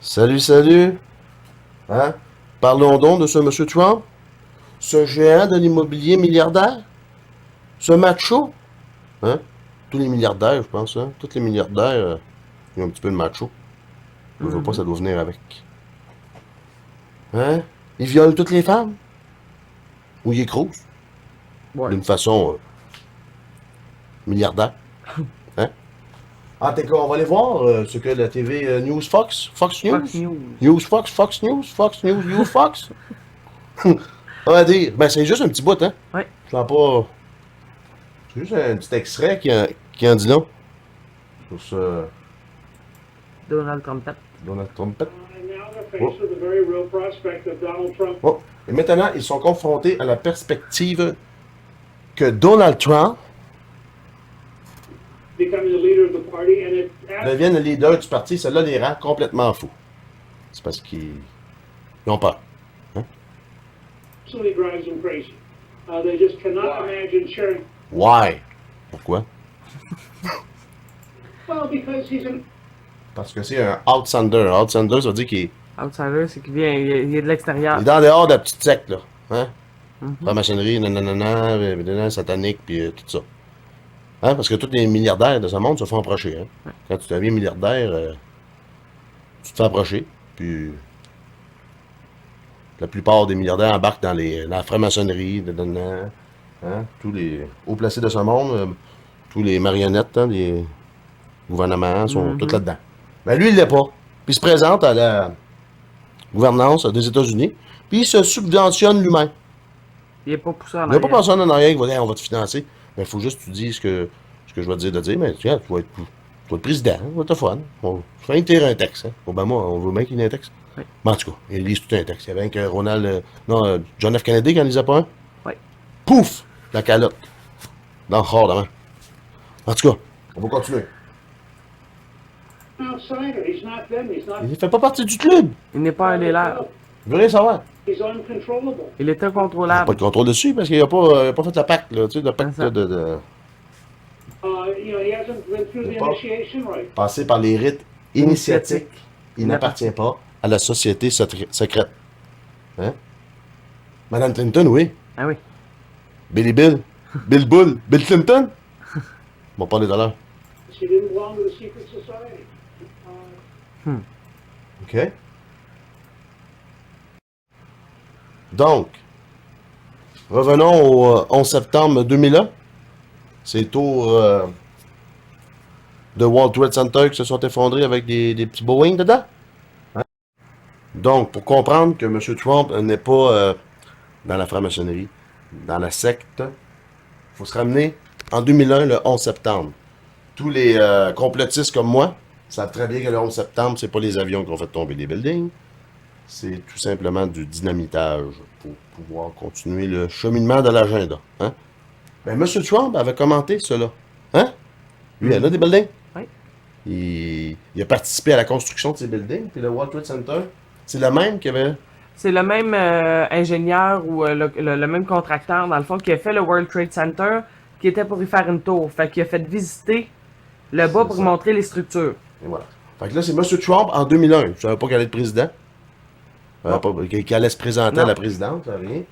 Salut, salut. Hein? Parlons donc de ce monsieur Trump, ce géant de l'immobilier milliardaire, ce macho. Hein? Tous les milliardaires, je pense, hein? Tous les milliardaires, ils ont un petit peu de macho. Je veux pas, ça Mhm. doit venir avec. Hein? Il viole toutes les femmes. Ou il écrose. Ouais. D'une façon milliardaire. Hein? Ah, t'es quoi? On va aller voir ce que la TV News Fox, Fox News, Fox News. News Fox, Fox News, Fox News, News Fox. On va dire, ben c'est juste un petit bout, hein? Ouais. Je sens pas. C'est juste un petit extrait qui en dit long. Sur ce Donald Trump. Donald Trump. And now they're Oh, faced with the very real prospect of Donald Trump oh. Et maintenant, ils sont confrontés à la perspective que Donald Trump becoming the leader of the party, and it devienne le leader du parti. Cela les rend complètement fous. C'est parce qu'ils ont peur. Hein? absolutely drives them crazy. They just cannot imagine sharing. Why? Pourquoi? Well, because he's an Parce que c'est un outsider. Un outsider, ça veut dire qu'il est Outsider, c'est qu'il vient, il est de l'extérieur. dans dehors de la petite secte, là. Hein? Mhm. Franc-maçonnerie, nanana, satanique, puis tout ça. Hein? Parce que tous les milliardaires de ce monde se font approcher. Hein? Quand tu deviens milliardaire, tu te fais approcher. Puis la plupart des milliardaires embarquent dans la franc-maçonnerie, hein? Tous les hauts placés de ce monde, tous les marionnettes, hein, les gouvernements sont tous là-dedans. Mais lui, il l'est pas. Puis il se présente à la gouvernance des États-Unis, puis il se subventionne lui-même. Il est pas poussé en Il n'y a pas arrière. personne en arrière qui va dire, on va te financer. Mais il faut juste que tu dises ce que je vais te dire de dire. Mais tiens, tu vas être président, ça va être fun. On va écrire un texte. Hein. Obama, on veut bien qu'il ait un texte. Oui. Mais en tout cas, il lise tout un texte. Il y avait un que Ronald. John F. Kennedy qui en lisait pas un. Oui. Pouf! La calotte. Dans le corps d'avant. En tout cas, on va continuer. outsider. He's not them. He's not. Il ne fait pas partie du club. Il n'est pas un des leurs. Il veut rien savoir. He's uncontrollable. Il est Il n'y a incontrôlable. pas de contrôle dessus parce qu'il n'a pas fait la pacte, là, tu sais, le pacte C'est ça. de He hasn't been through the Pas. initiation right. passer par les rites initiatiques. Il n'appartient pas à la société secrète. Hein? Madame Clinton, oui. Ah oui. Billy Bill. Bill Bull. Bill Clinton. On va parler tout à l'heure. He didn't belong to the secret society. OK. Donc, revenons au 11 septembre 2001. C'est au de World Trade Center qui se sont effondrés avec des petits Boeing dedans. Hein? Donc, pour comprendre que M. Trump n'est pas dans la franc-maçonnerie, dans la secte, il faut se ramener en 2001, le 11 septembre. Tous les complotistes comme moi savent très bien que le 11 septembre, c'est pas les avions qui ont fait tomber des buildings. C'est tout simplement du dynamitage pour pouvoir continuer le cheminement de l'agenda. Hein? Ben, M. Trump avait commenté cela. Hein? Lui, il a des buildings. Oui. Il a participé à la construction de ces buildings. Puis le World Trade Center, c'est le même qui avait. C'est le même ingénieur ou le même contracteur, dans le fond, qui a fait le World Trade Center, qui était pour y faire une tour. Fait qu'il a fait visiter le bas pour ça. montrer les structures. Et voilà. Fait que là, c'est M. Trump en 2001. Je ne savais pas qu'il allait être président. Qu'il allait se présenter à Non. la présidence, ça rien.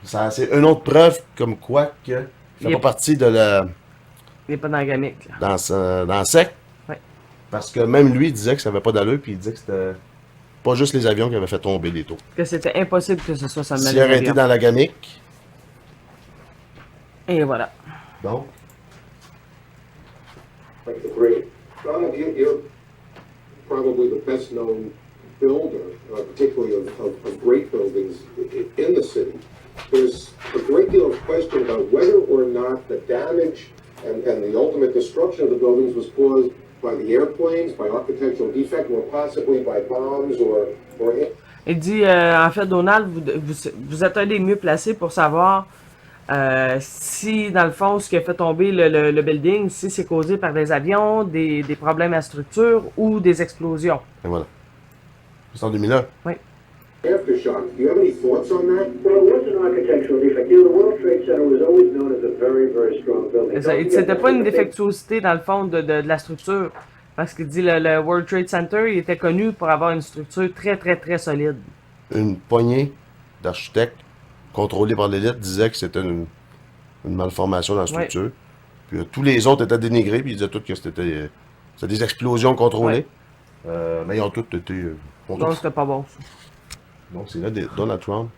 Ça, c'est une autre preuve comme quoi que il Il fait est- pas partie de la. Il n'est pas dans la gamique, là. Dans la secte. Ouais. Parce que même lui, il disait que ça n'avait pas d'allure, puis il disait que c'était pas juste les avions qui avaient fait tomber des tours. Que c'était impossible que ce soit seulement S'il les aurait été avions. dans la gamique, Et voilà. donc, Great. Donald, you're probably the best known builder, particularly of great buildings in the city. There's a great deal of question about whether or not the damage and the ultimate destruction of the buildings was caused by the airplanes, by architectural defect, or possibly by bombs or Il dit, en fait, Donald, vous êtes un des mieux placés pour savoir si, dans le fond, ce qui a fait tomber le building, si c'est causé par des avions, des problèmes à structure ou des explosions. et voilà. C'est en 2001. Oui. aftershock. Do you have any thoughts on that? Well, it was an architectural defect. You know, the World Trade Center was always known as a very, very strong building. C'était pas une défectuosité, dans le fond, de la structure. Parce qu'il dit le World Trade Center, il était connu pour avoir une structure très, très, très solide. Une poignée d'architectes contrôlés par l'élite disaient que c'était une malformation dans la structure. Puis tous les autres étaient dénigrés, puis ils disaient tous que c'était des explosions contrôlées. Mais ils ont tous été. Ont Donc, tous- c'était pas bon, ça. Donc c'est là Donald Trump.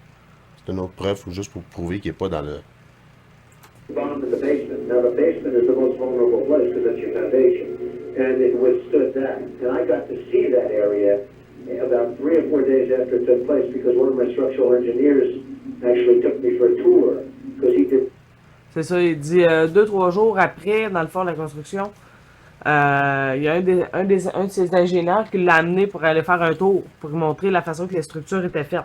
C'est une autre preuve, juste pour prouver qu'il n'est pas dans le. Bomb in the basement. Now, the basement is the most vulnerable place because that's your foundation. And it withstood that. And I got to see that area about 3 or 4 days after it took place because one of my structural engineers actually took me for a tour because he did. C'est ça, il dit 2-3 jours après, dans le fond de la construction, il y a un de ses ingénieurs qui l'a amené pour aller faire un tour, pour lui montrer la façon que les structures étaient faites.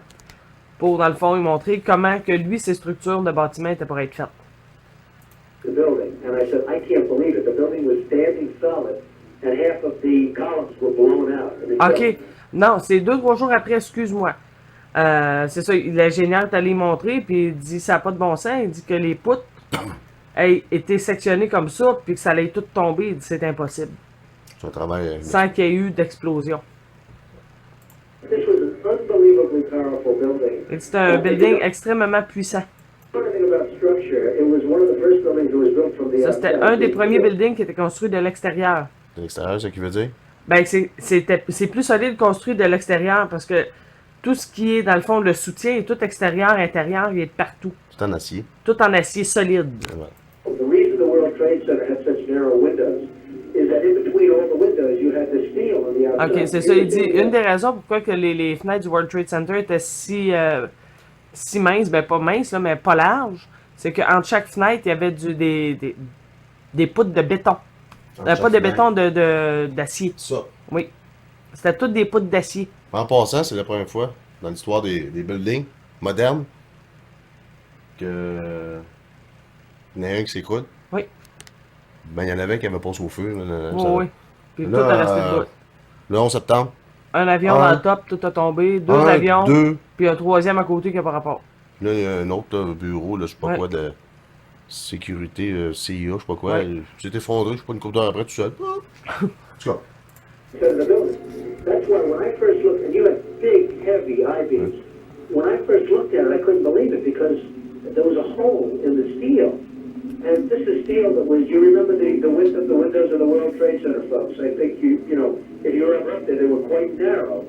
Pour, dans le fond, lui montrer comment que lui, ses structures de bâtiments étaient pour être faites. The building, and I said, I can't believe it. The building was standing solid, and half of the columns were blown out. I mean, OK. Non, c'est 2-3 jours après, excuse-moi. C'est ça, l'ingénieur est allé montrer, puis il dit ça n'a pas de bon sens. Il dit que les poutres aient été sectionnées comme ça, puis que ça allait tout tomber. Il dit c'est impossible. C'est un travail. Sans qu'il y ait eu d'explosion. This was an unbelievably powerful building. Il dit c'est un building extrêmement puissant. One thing about structure, it was one of the first buildings that was built from the Ça, c'était outside. un des premiers buildings qui était construit de l'extérieur. De l'extérieur, c'est ce qu'il veut dire? Ben, c'est plus solide construit de l'extérieur parce que tout ce qui est, dans le fond, le soutien est tout extérieur, intérieur, il est de partout. C'est en acier. Tout en acier solide. Et voilà. The reason the World Trade Center had such narrow windows is that in between all the windows, you had the steel on the outside. Ok, c'est ça. Il dit une des raisons pourquoi que les fenêtres du World Trade Center étaient si minces, ben pas minces, là, mais pas larges, c'est qu'entre chaque fenêtre, il y avait des poutres de béton. Pas de béton, d'acier. Ça. Oui. C'était toutes des poutres d'acier. En passant, c'est la première fois dans l'histoire des buildings modernes que il y en a un qui s'écroule. Oui. Ben, il y en avait qui n'avaient pas chauffé. Oui, oui. Puis tout Là, a resté de bout. Le 11 septembre. Un avion un, dans le top, tout a tombé. Deux un, avions, deux. puis un troisième à côté qui n'a pas rapport. Là, il y a un autre bureau, là, je sais pas Ouais. quoi, de sécurité CIA, je sais pas quoi. Ouais. C'est effondré, je sais pas, une couple d'heures après, tout seul. En tout cas, Instead of the building. That's why when I first looked, and you had big, heavy I-beams. When I first looked at it, I couldn't believe it because there was a hole in the steel. And this is steel that was, you remember the width of the windows of the World Trade Center, folks. I think you know, if you were ever up there, they were quite narrow.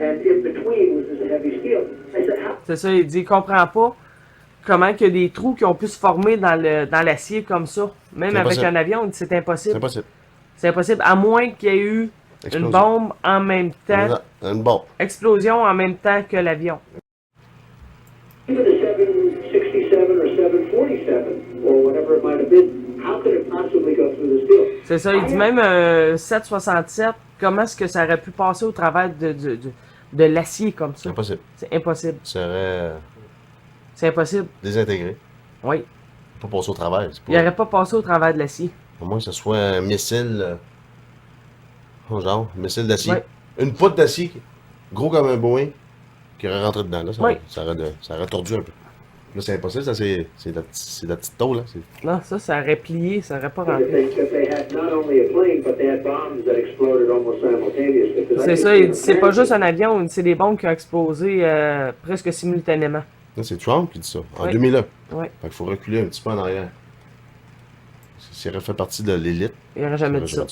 And in between was this heavy steel. I said, how? C'est ça, il dit, il comprend pas comment qu'il y a des trous qui ont pu se former dans l'acier comme ça. Même C'est avec impossible. un avion, il dit, c'est c'est impossible. impossible. C'est impossible, à moins qu'il y ait eu Explosion. une bombe en même temps, Une bombe. explosion en même temps que l'avion. Even the 767 or 747 or whatever it might have been, how could it possibly go through the steel? C'est ça, il dit même 767, comment est-ce que ça aurait pu passer au travers de l'acier comme C'est ça? impossible. C'est impossible. Ça serait C'est impossible. désintégré. Oui. Pas passer au travers. C'est Il pas... n'aurait pas passé au travers de l'acier. À moins que ce soit un missile. Genre, un missile d'acier. Ouais. Une poutre d'acier, gros comme un Boeing, qui aurait rentré dedans. Là, Ouais. ça aurait tordu un peu. Là, c'est impossible, ça, c'est la petite tôle. Là. Non, ça aurait plié, ça aurait pas That rentré. they had not only a plane, but they had bombs that exploded almost simultaneously. 'Cause I C'est think ça, they il dit, c'est pas imagine- juste un avion, c'est des bombes qui ont explosé presque simultanément. Là, c'est Trump qui dit ça, en Ouais. 2001. Ouais. Fait qu'il faut reculer un petit peu en arrière. S'il aurait fait partie de l'élite, Il n'aurait jamais dit ça.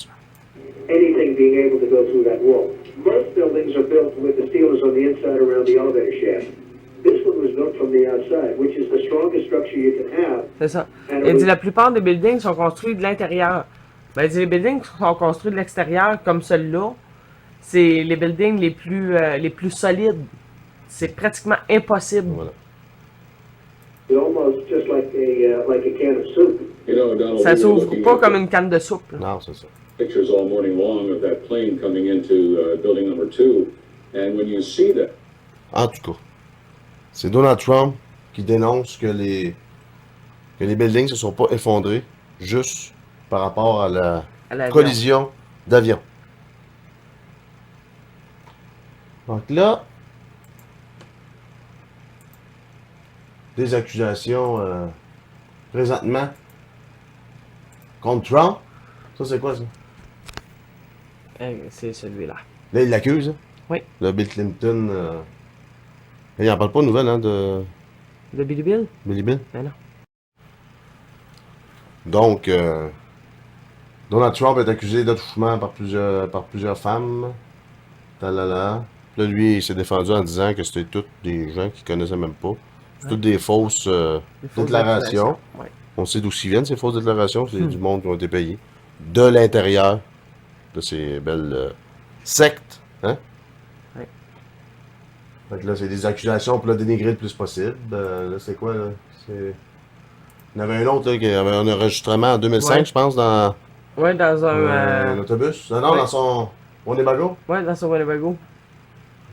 anything being able to go through that wall. Most buildings are built with the steel is on the inside around the elevator shaft. This one was built from the outside, which is the strongest structure you can have. C'est ça. And Il dit, la plupart des buildings sont construits de l'intérieur. Ben, il dit, les buildings qui sont construits de l'extérieur, comme celui-là, c'est les buildings les plus solides. C'est pratiquement impossible. voilà. almost just like a can of soup. You know, Donald, Ça we were s'ouvre looking pas at comme une canne de soupe. là. Non, c'est ça. pictures all morning long of that plane coming into building number 2, and when you see that, En tout cas, c'est Donald Trump qui dénonce que les buildings se sont pas effondrés juste par rapport à la À l'avion. collision d'avion. Donc là, des accusations présentement contre Trump. Ça, c'est quoi ça? C'est celui-là. Là, il l'accuse, hein? Oui. Le Bill Clinton. Il en parle pas de nouvelles, hein, de De Billy Bill? Billy Bill. Ben non. Donc, Donald Trump est accusé d'attouchement par plusieurs femmes. Talala. Là, lui, il s'est défendu en disant que c'était toutes des gens qu'il connaissait même pas. C'est toutes des fausses Des fausses déclarations. accusations. Ouais. On sait d'où ils viennent, ces fausses déclarations. C'est du monde qui ont été payés. De l'intérieur de ces belles sectes. Hein? Ouais. Fait que là, c'est des accusations pour le dénigrer le plus possible. Là, c'est quoi, là? Il y en avait un autre, là, qui avait un enregistrement en 2005, Ouais. je pense, dans Ouais, dans un. l'autobus. Non, ouais. dans son Winnebago. Ouais, dans son Winnebago.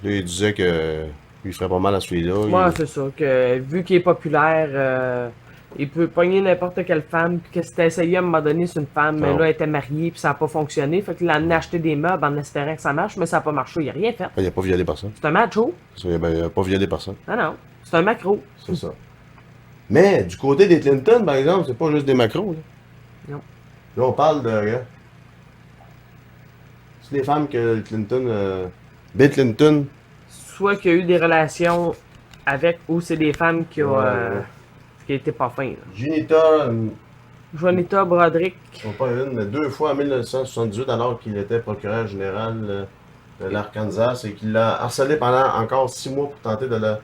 Là, il disait que lui ferait pas mal à celui-là. Ouais, c'est ça. Que vu qu'il est populaire, il peut pogner n'importe quelle femme. Puis que c'était essayé à un moment donné sur une femme, mais Non. là, elle était mariée, puis ça n'a pas fonctionné. Fait qu'il a amené acheter des meubles en espérant que ça marche, mais ça n'a pas marché. Il a rien fait. Il a pas violé personne. C'est un macho. Il a pas violé personne. Non, non. C'est un macro. C'est ça. Mais du côté des Clinton, par exemple, c'est pas juste des macros. Là, Non. là on parle de. Regarde. C'est des femmes que Clinton. Bill Clinton. Soit qu'il y a eu des relations avec, ou c'est des femmes qui ont. Ouais. Qui étaient pas fins. là. Junita. Juanita Broderick. Non, pas une, mais deux fois en 1978, alors qu'il était procureur général de l'Arkansas, et qu'il l'a harcelé pendant encore 6 mois pour tenter de le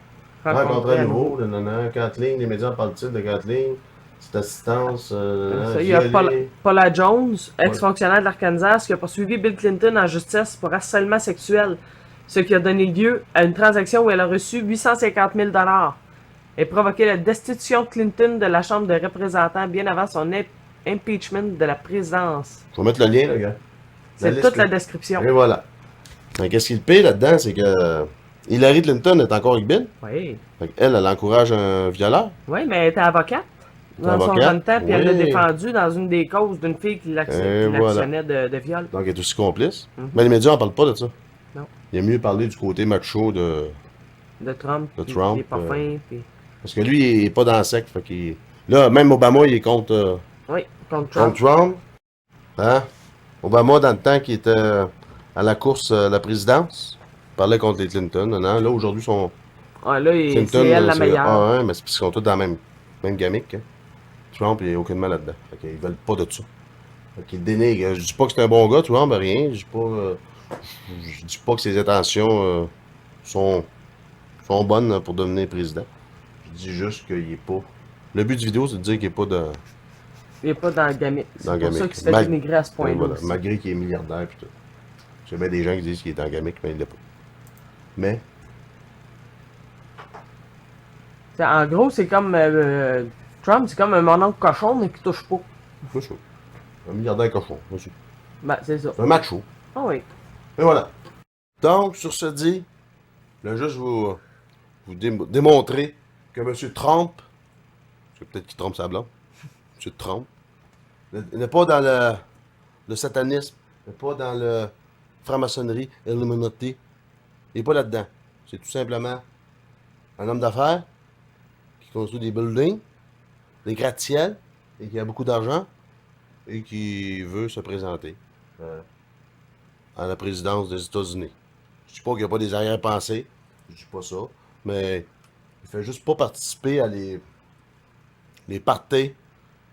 rencontrer à nouveau. Kathleen, les médias parlent-ils de Kathleen? Cette assistance. Ça, il y a violée. Paula Jones, ex-fonctionnaire de l'Arkansas, qui a poursuivi Bill Clinton en justice pour harcèlement sexuel, ce qui a donné lieu à une transaction où elle a reçu 850 000 et provoqué la destitution de Clinton de la Chambre de représentants bien avant son impeachment de la présidence. Je vais mettre le lien, là, gars. C'est liste, toute la là. description. Et voilà. Donc, qu'est-ce qui est le pire là-dedans, c'est que Hillary Clinton est encore avec Bill. Oui. Fait elle encourage un violeur. Oui, mais elle était avocate dans son Avocate, jeune temps, puis elle l'a oui. défendu dans une des causes d'une fille qui Et l'actionnait de viol. Donc, elle est aussi complice. Mhm. Mais les médias n'en parlent pas de ça. Non. Il est mieux parler du côté macho de. De Trump. De puis Trump, il est pas fin, puis... Parce que lui, il est pas dans la secte. Fait qu'il... Là, même Obama, il est contre Oui, contre Trump. Trump. Hein? Obama, dans le temps qu'il était à la course à la présidence, parlait contre les Clinton. Non? Là, aujourd'hui, son Ah, là, Clinton, c'est elle la meilleure. Ah, mais c'est parce qu'ils sont tous dans la même gamique. Hein? Trump, il n'y a aucunement là-dedans. Fait qu'ils veulent pas de ça. Fait qu'ils dénigrent. Je dis pas que c'est un bon gars, Trump, rien. Je dis pas que ses intentions sont bonnes pour devenir président. Je dis juste qu'il est pas. Le but du vidéo, c'est de dire qu'il est pas dans Il n'est pas dans le gamique. C'est le pour gamique. ça qu'il se fait dénigrer à ce point-là. Voilà. aussi. Malgré qu'il est milliardaire pis tout. J'ai bien des gens qui disent qu'il est dans le gamique, mais il l'est pas. Mais, En gros, c'est comme Trump, c'est comme un mon oncle cochon, mais qui touche pas. c'est chaud. Un milliardaire cochon, monsieur. Ben, c'est ça. C'est un macho. Ah oui. Et voilà. Donc, sur ce dit, je vais juste vous démontrer que M. Trump, c'est peut-être qu'il trompe sa blonde, M. Trump, n'est pas dans le satanisme, n'est pas dans le franc-maçonnerie, Illuminati. Il n'est pas là-dedans. C'est tout simplement un homme d'affaires qui construit des buildings, des gratte-ciels, et qui a beaucoup d'argent, et qui veut se présenter à la présidence des États-Unis. Je dis pas qu'il n'y a pas des arrière-pensées, je dis pas ça, mais il fait juste pas participer à les parties,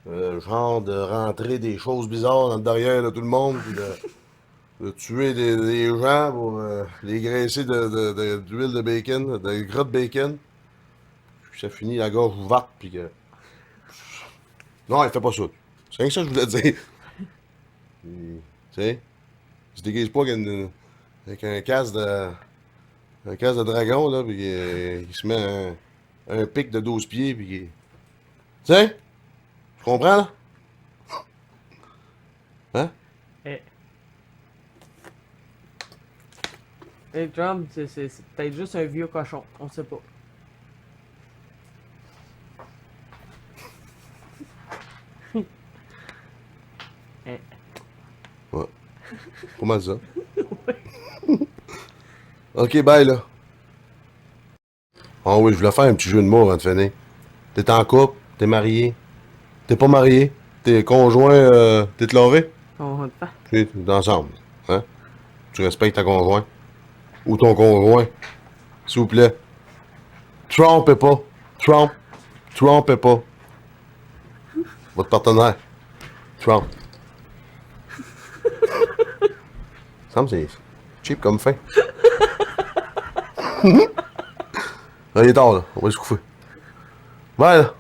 genre de rentrer des choses bizarres dans le derrière de tout le monde, puis de tuer des gens pour les graisser d'huile de bacon, de gras de bacon, puis ça finit la gorge ouverte, puis que... Non, il fait pas ça. C'est rien que ça que je voulais dire. Tu sais, il se déguise pas avec un casque de dragon, là, puis il se met un pic de 12 pieds, puis tu sais, tu comprends, là? Hein? Et Trump, c'est peut-être juste un vieux cochon. On sait pas. Ouais. Pas mal ça. Ok, bye, là. Ah oui, je voulais faire un petit jeu de mots avant de finir. T'es en couple, t'es marié, t'es pas marié, t'es conjoint, t'es chloré, On va te faire. puis t'es ensemble. Hein? Tu respectes ta conjointe. Ou ton conjoint. S'il vous plaît. Trompez pas. Trompez pas. Votre partenaire. Trump. Ça me semble que c'est cheap comme fin. Là, il est tard, là. On va se coucher. Ouais, là.